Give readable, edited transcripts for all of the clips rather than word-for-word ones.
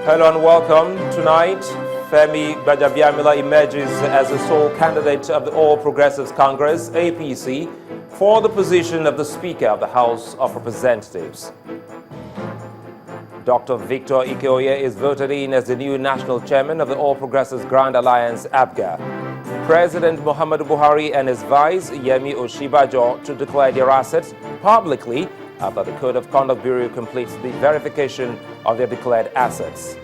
Hello and welcome. Tonight, Femi Gbajabiamila emerges as the sole candidate of the All Progressives Congress, APC, for the position of the Speaker of the House of Representatives. Dr. Victor Ikeoye is voted in as the new national chairman of the All Progressives Grand Alliance, APGA. President Muhammadu Buhari and his vice, Yemi Oshibajo, to declare their assets publicly after the Code of Conduct Bureau completes the verification of their declared assets.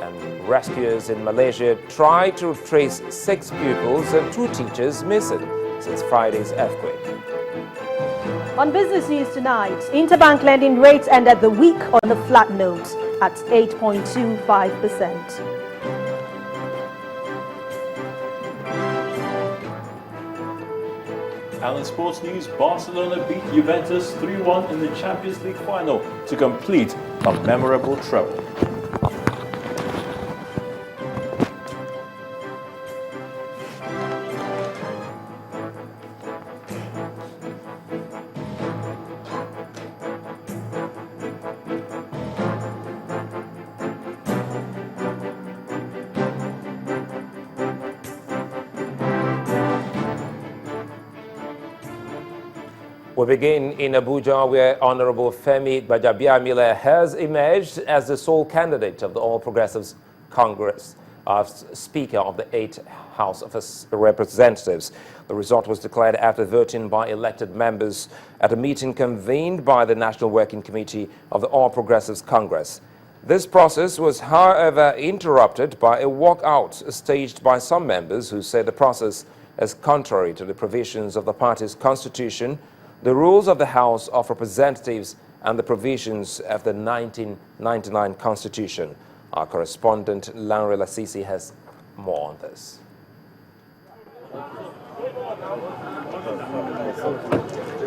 And rescuers in Malaysia try to trace 6 pupils and 2 teachers missing since Friday's earthquake. On business news tonight, interbank lending rates ended the week on a flat note at 8.25%. And in sports news, Barcelona beat Juventus 3-1 in the Champions League final to complete a memorable treble. We begin in Abuja, where Honorable Femi Gbajabiamila has emerged as the sole candidate of the All Progressives Congress, Speaker of the 8th House of Representatives. The result was declared after voting by elected members at a meeting convened by the National Working Committee of the All Progressives Congress. This process was, however, interrupted by a walkout staged by some members who said the process is contrary to the provisions of the party's constitution, the rules of the House of Representatives, and the provisions of the 1999 Constitution. Our correspondent, Lanre Lasisi, has more on this.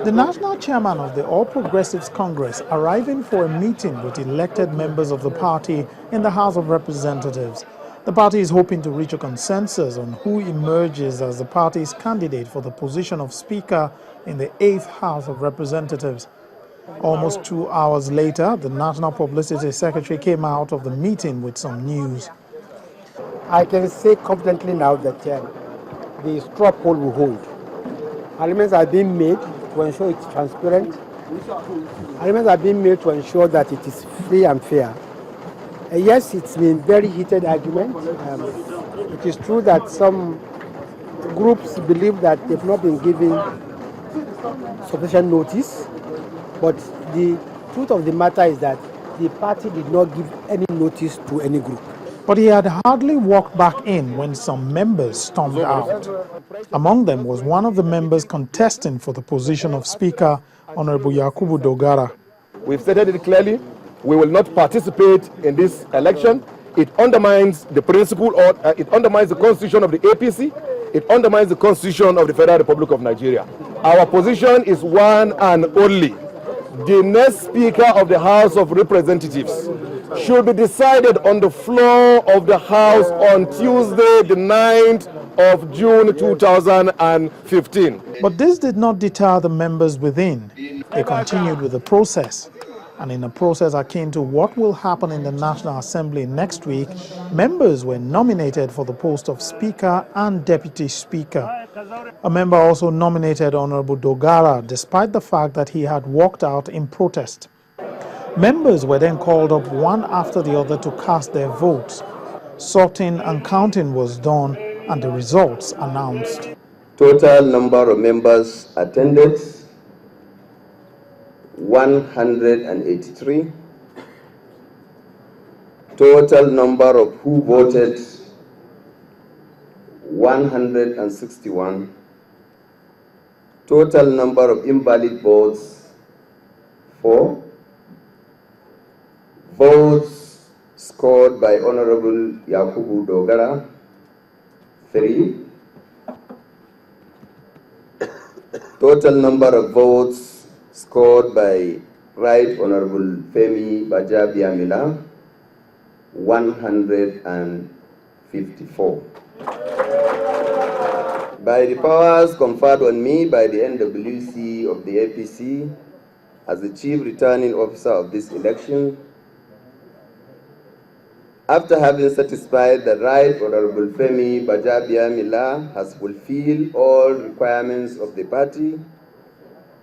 The national chairman of the All Progressives Congress arriving for a meeting with elected members of the party in the House of Representatives. The party is hoping to reach a consensus on who emerges as the party's candidate for the position of Speaker in the 8th House of Representatives. Almost 2 hours later, the National Publicity Secretary came out of the meeting with some news. I can say confidently now that the straw poll will hold. Arrangements are being made to ensure it's transparent. Arrangements are being made to ensure that it is free and fair. Yes, it's been very heated argument. It is true that some groups believe that they've not been given sufficient notice, but the truth of the matter is that the party did not give any notice to any group. But he had hardly walked back in when some members stormed out. Among them was one of the members contesting for the position of Speaker, Honorable Yakubu Dogara. We've stated it clearly. We will not participate in this election. It undermines the principle, or it undermines the constitution of the APC. It undermines the constitution of the Federal Republic of Nigeria. Our position is one and only. The next Speaker of the House of Representatives should be decided on the floor of the House on Tuesday, the 9th of June 2015. But this did not deter the members within. They continued with the process. And in a process akin to what will happen in the National Assembly next week, members were nominated for the post of Speaker and Deputy Speaker. A member also nominated Honorable Dogara, despite the fact that he had walked out in protest. Members were then called up one after the other to cast their votes. Sorting and counting was done, and the results announced. Total number of members attended 183. Total number of who voted 161. Total number of invalid votes 4. Votes scored by Honorable Yakubu Dogara 3. Total number of votes scored by Right Honorable Femi Gbajabiamila 154. By the powers conferred on me by the NWC of the APC as the Chief Returning Officer of this election, After having satisfied the right Honorable Femi Bajabiamila has fulfilled all requirements of the party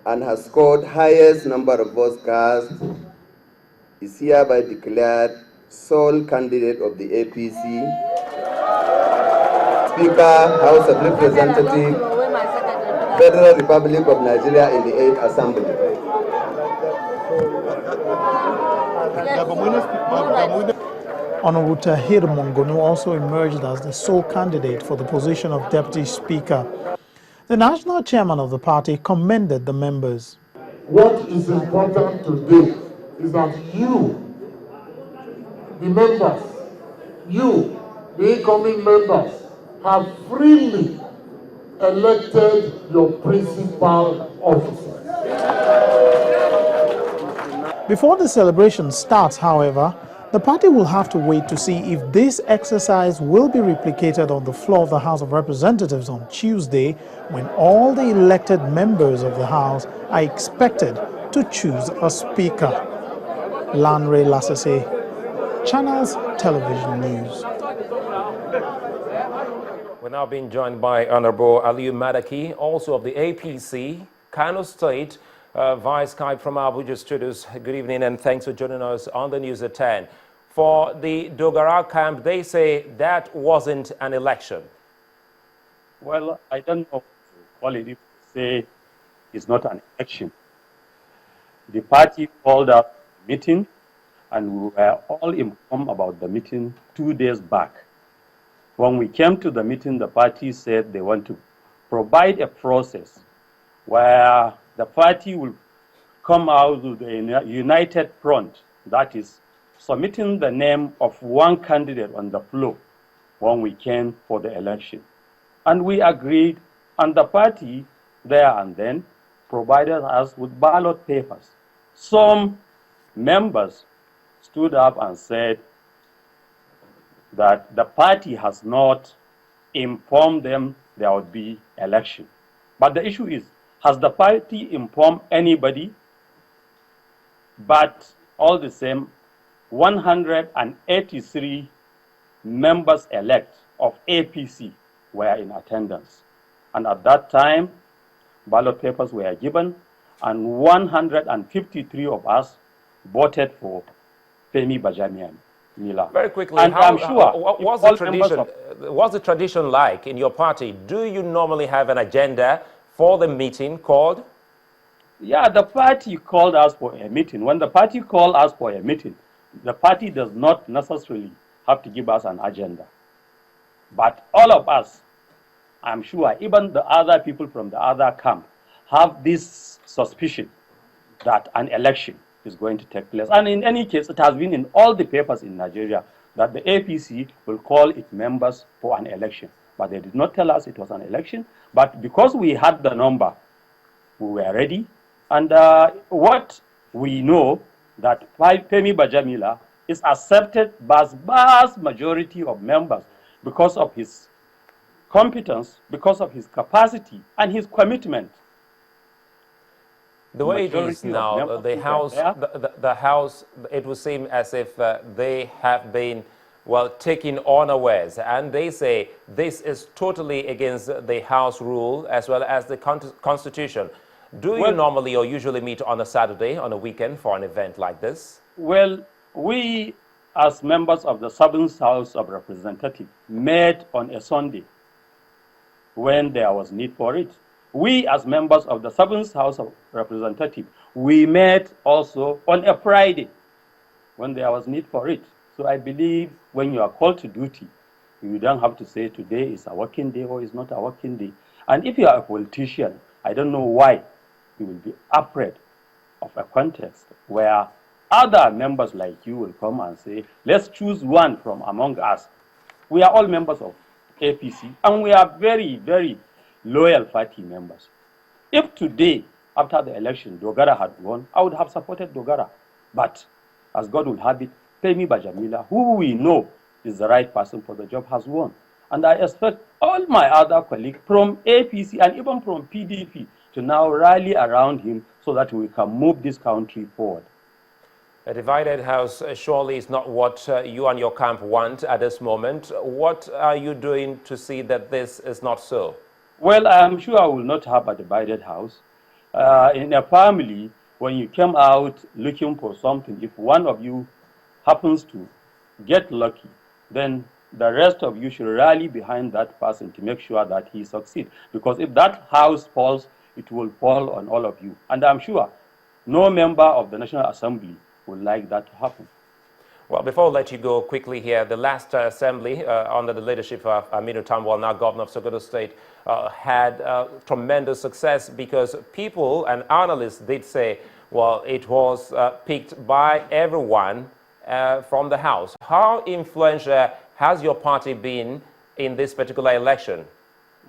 and has scored highest number of votes cast, is hereby declared sole candidate of the APC, Speaker, House of Representatives, Federal Republic of Nigeria in the 8th Assembly. Honorable Tahir Mongonu also emerged as the sole candidate for the position of Deputy Speaker. The national chairman of the party commended the members. What is important today is that you, the members, you, the incoming members, have freely elected your principal officers. Before the celebration starts, however, the party will have to wait to see if this exercise will be replicated on the floor of the House of Representatives on Tuesday, when all the elected members of the House are expected to choose a speaker. Lanre Lasese, Channels Television News. We're now being joined by Honorable Aliyu Madaki, also of the APC, Kano State, via Skype from Abuja studios. Good evening and thanks for joining us on the news at 10. For the Dogara camp, they say that wasn't an election. Well, I don't know what it is to say it's not an election. The party called a meeting and we were all informed about the meeting 2 days back. When we came to the meeting, the party said they want to provide a process where the party will come out with a united front, that is, submitting the name of one candidate on the floor when we came for the election. And we agreed, and the party there and then provided us with ballot papers. Some members stood up and said that the party has not informed them there would be election. But the issue is, has the party informed anybody? But all the same, 183 members elect of APC were in attendance. And at that time, ballot papers were given, and 153 of us voted for Femi Bajabiamila. Very quickly, and I'm sure what's the tradition like in your party? Do you normally have an agenda for the meeting called? Yeah, the party called us for a meeting. When the party called us for a meeting, the party does not necessarily have to give us an agenda. But all of us, I'm sure, even the other people from the other camp, have this suspicion that an election is going to take place. And in any case, it has been in all the papers in Nigeria that the APC will call its members for an election. But they did not tell us it was an election. But because we had the number, we were ready. And what we know that Femi Bajabiamila is accepted by the vast majority of members because of his competence, because of his capacity, and his commitment. The way it is now, the House, it would seem as if they have been, well, taken unawares. And they say this is totally against the House rule as well as the Constitution. Do you normally or usually meet on a Saturday, on a weekend for an event like this? Well, we as members of the 7th House of Representatives met on a Sunday when there was need for it. We as members of the 7th House of Representatives, we met also on a Friday when there was need for it. So I believe when you are called to duty, you don't have to say today is a working day or is not a working day. And if you are a politician, I don't know why you will be afraid of a context where other members like you will come and say, let's choose one from among us. We are all members of APC, and we are very, very loyal party members. If today, after the election, Dogara had won, I would have supported Dogara. But as God would have it, Femi Bajabiamila, who we know is the right person for the job, has won. And I expect all my other colleagues from APC and even from PDP to now rally around him so that we can move this country forward. A divided house surely is not what you and your camp want at this moment. What are you doing to see that this is not so? Well, I'm sure I will not have a divided house. In a family, when you come out looking for something, if one of you happens to get lucky, then the rest of you should rally behind that person to make sure that he succeeds. Because if that house falls, it will fall on all of you. And I'm sure no member of the National Assembly would like that to happen. Well, before I let you go quickly here, the last assembly under the leadership of Aminu Tambuwal, now governor of Sokoto State, had tremendous success because people and analysts did say, well, it was picked by everyone from the House. How influential has your party been in this particular election?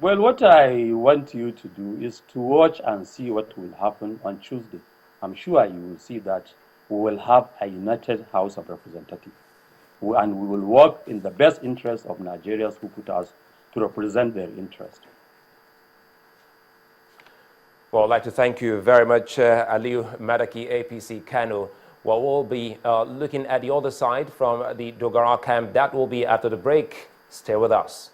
Well, what I want you to do is to watch and see what will happen on Tuesday. I'm sure you will see that we will have a united House of Representatives. And we will work in the best interest of Nigerians who put us to represent their interest. Well, I'd like to thank you very much, Aliu Madaki, APC Kano. Well, we'll be looking at the other side from the Dogara camp. That will be after the break. Stay with us.